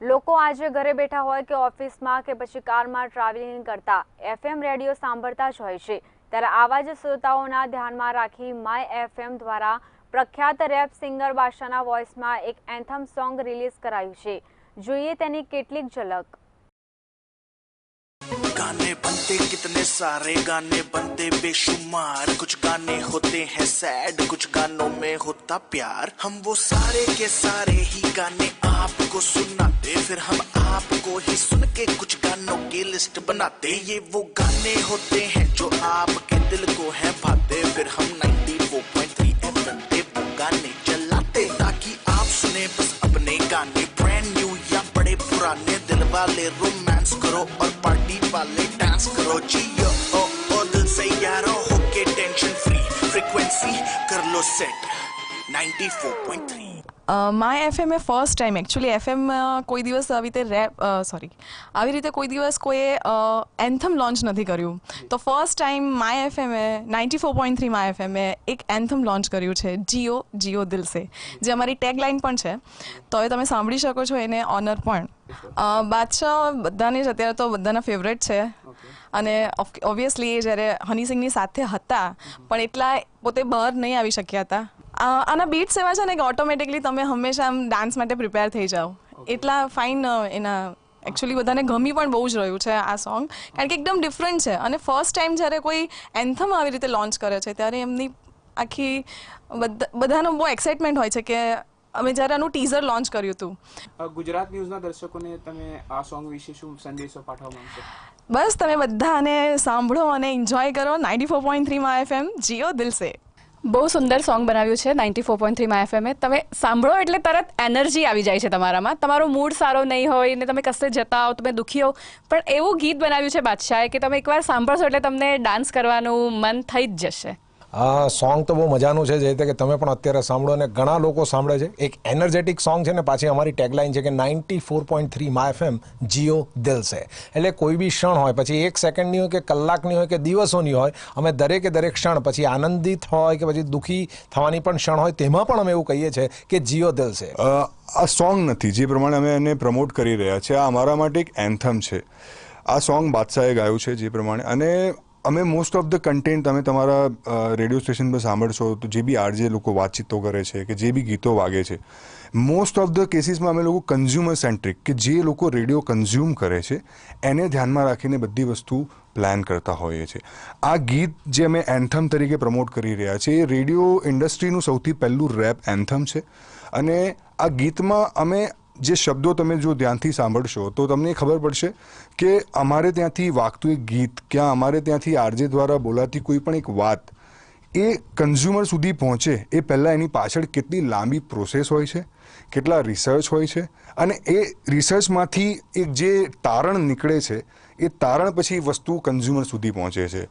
લોકો આજે ઘરે બેઠા હોય કે ઓફિસમાં કે પછી કારમાં ટ્રાવેલિંગ કરતા FM રેડિયો સાંભળતા જ હોય છે, ત્યારે આવા જ શ્રોતાઓના ધ્યાનમાં રાખી માય FM દ્વારા પ્રખ્યાત રેપ સિંગર બાદશાહના વોઇસમાં એક એન્થમ સોંગ રિલીઝ કરાયું છે। જોઈએ તેની કેટલીક ઝલક। गाने बनते कितने सारे गाने बनते बेशुमार, कुछ गाने होते हैं सैड, कुछ गानों में होता प्यार। हम वो सारे के सारे ही गाने आपको सुनाते, फिर हम आपको ही सुन के कुछ गानों की लिस्ट बनाते। ये वो गाने होते हैं जो आपके दिल को है भाते, फिर हम 94.3 FM पे वो गाने चलाते, ताकि आप सुने बस अपने गाने, ब्रांड न्यू या बड़े पुराने। दिल वाले रोमांस करो और पार्टी वाले डांस करो, जियो ओ दिल से यारो, होके टेंशन फ्री, फ्रीक्वेंसी कर लो set 94.3। My FM A first time actually FM કોઈ દિવસ આવી રીતે કોઈ દિવસ કોઈએ એન્થમ લોન્ચ નથી કર્યું, તો ફર્સ્ટ ટાઈમ માય એફએમ એ 94.3 માય એફએમ એ એક એન્થમ લોન્ચ કર્યું છે, જીઓ જીઓ દિલ સે, જે અમારી ટેગ લાઇન પણ છે। તો હવે તમે સાંભળી શકો છો એને ઓનર પણ। બાદશાહ બધાને જ અત્યારે તો બધાના ફેવરેટ છે, અને ઓબ્વિયસલી એ જ્યારે હની સિંગની સાથે હતા પણ એટલા પોતે બહાર નહીં આવી શક્યા હતા। આના બીટ્સ એવા છે ને કે ઓટોમેટિકલી તમે હંમેશા આમ ડાન્સ માટે પ્રિપેર થઈ જાઓ, એટલા ફાઇન એના એકચ્યુઅલી બધાને ગમી પણ બહુ જ રહ્યું છે આ સોંગ, કારણ કે એકદમ ડિફરન્ટ છે। અને ફર્સ્ટ ટાઈમ જ્યારે કોઈ એન્થમ આવી રીતે લોન્ચ કરે છે ત્યારે એમની આખી બધાનો બહુ એક્સાઇટમેન્ટ હોય છે કે અમે જ્યારે આનું ટીઝર લોન્ચ કર્યું હતું। ગુજરાત ન્યૂઝના દર્શકોને તમે આ સોંગ વિશે શું સંદેશો પાઠવવા માંગશો? બસ તમે બધાને સાંભળો અને એન્જોય કરો 94.3 માં FM જીઓ દિલ સે। બહુ સુંદર સોંગ બનાવ્યું છે 94.3 માં FM એ। તમે સાંભળો એટલે તરત એનર્જી આવી જાય છે તમારામાં, તમારો મૂડ સારો નહીં હોય ને તમે કશે જતા હો, તમે દુઃખી હો, પણ એવું ગીત બનાવ્યું છે બાદશાહે કે તમે એકવાર સાંભળશો એટલે તમને ડાન્સ કરવાનું મન થઈ જ જશે। આ સોંગ તો બહુ મજાનું છે, જે રીતે કે તમે પણ અત્યારે સાંભળો અને ઘણા લોકો સાંભળે છે। એક એનર્જેટિક સોંગ છે ને, પાછી અમારી ટેગલાઇન છે કે 94.3 માય FM જીઓ દિલ સે, એટલે કોઈ બી ક્ષણ હોય, પછી 1 સેકન્ડની હોય કે કલાકની હોય કે દિવસોની હોય, અમે દરેકે દરેક ક્ષણ, પછી આનંદિત હોય કે પછી દુઃખી થવાની પણ ક્ષણ હોય, તેમાં પણ અમે એવું કહીએ છીએ કે જીઓ દિલ સે। આ સોંગ નથી જે પ્રમાણે અમે એને પ્રમોટ કરી રહ્યા છીએ, આ અમારા માટે એક એન્થમ છે। આ સોંગ બાદશાહે ગાયું છે જે પ્રમાણે, અને અમે મોસ્ટ ઓફ ધ કન્ટેન્ટ તમે તમારા રેડિયો સ્ટેશન પર સાંભળશો તો જે બી આરજે લોકો વાતચીતો કરે છે કે જે બી ગીતો વાગે છે, મોસ્ટ ઓફ ધ કેસીસમાં અમે લોકો કન્ઝ્યુમર સેન્ટ્રિક, કે જે લોકો રેડિયો કન્ઝ્યુમ કરે છે એને ધ્યાનમાં રાખીને બધી વસ્તુ પ્લાન કરતા હોઈએ છીએ। આ ગીત જે અમે એન્થમ તરીકે પ્રમોટ કરી રહ્યા છીએ એ રેડિયો ઇન્ડસ્ટ્રીનું સૌથી પહેલું રેપ એન્થમ છે, અને આ ગીતમાં અમે જે શબ્દો તમે જો ધ્યાનથી સાંભળશો તો તમને ખબર પડશે કે અમારે ત્યાંથી વાગતું એક ગીત, ક્યાં અમારે ત્યાંથી આરજે દ્વારા બોલાતી કોઈ પણ એક વાત એ કન્ઝ્યુમર સુધી પહોંચે એ પહેલાં એની પાછળ કેટલી લાંબી પ્રોસેસ હોય છે, કેટલા રિસર્ચ હોય છે, અને એ રિસર્ચમાંથી એક જે તારણ નીકળે છે એ તારણ પછી વસ્તુ કન્ઝ્યુમર સુધી પહોંચે છે।